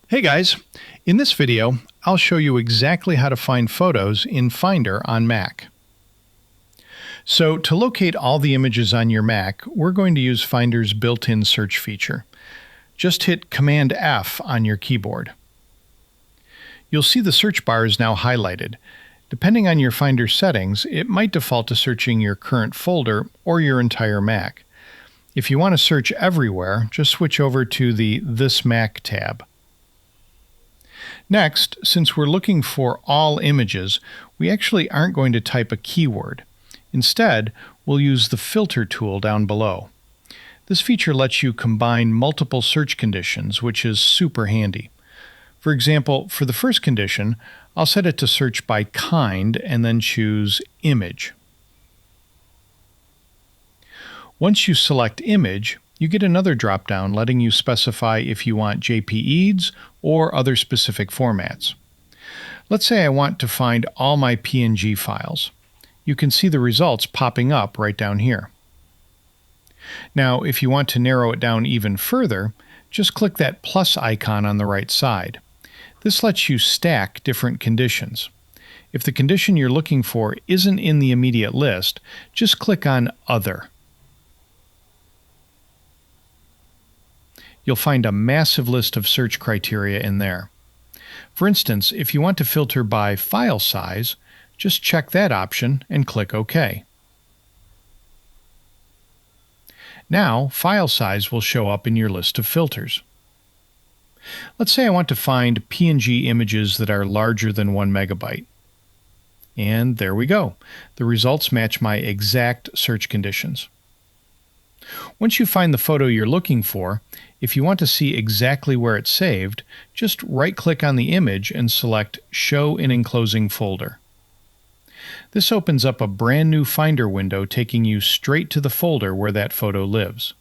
Hey guys, in this video, I'll show you exactly how to find photos in Finder on Mac. So to locate all the images on your Mac, we're going to use Finder's built-in search feature. Just hit Command F on your keyboard. You'll see the search bar is now highlighted. Depending on your Finder settings, it might default to searching your current folder or your entire Mac. If you want to search everywhere, just switch over to the This Mac tab. Next, since we're looking for all images, we actually aren't going to type a keyword. Instead, we'll use the Filter tool down below. This feature lets you combine multiple search conditions, which is super handy. For example, for the first condition, I'll set it to search by kind and then choose Image. Once you select Image, you get another drop-down letting you specify if you want JPEGs or other specific formats. Let's say I want to find all my PNG files. You can see the results popping up right down here. Now, if you want to narrow it down even further, just click that plus icon on the right side. This lets you stack different conditions. If the condition you're looking for isn't in the immediate list, just click on Other. You'll find a massive list of search criteria in there. For instance, if you want to filter by file size, just check that option and click OK. Now, file size will show up in your list of filters. Let's say I want to find PNG images that are larger than 1 megabyte. And there we go. The results match my exact search conditions. Once you find the photo you're looking for, if you want to see exactly where it's saved, just right-click on the image and select Show in Enclosing Folder. This opens up a brand new Finder window taking you straight to the folder where that photo lives.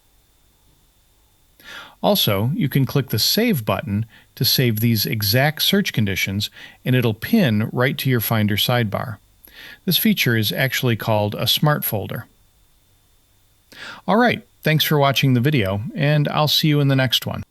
Also, you can click the Save button to save these exact search conditions, and it'll pin right to your Finder sidebar. This feature is actually called a Smart Folder. All right, thanks for watching the video, and I'll see you in the next one.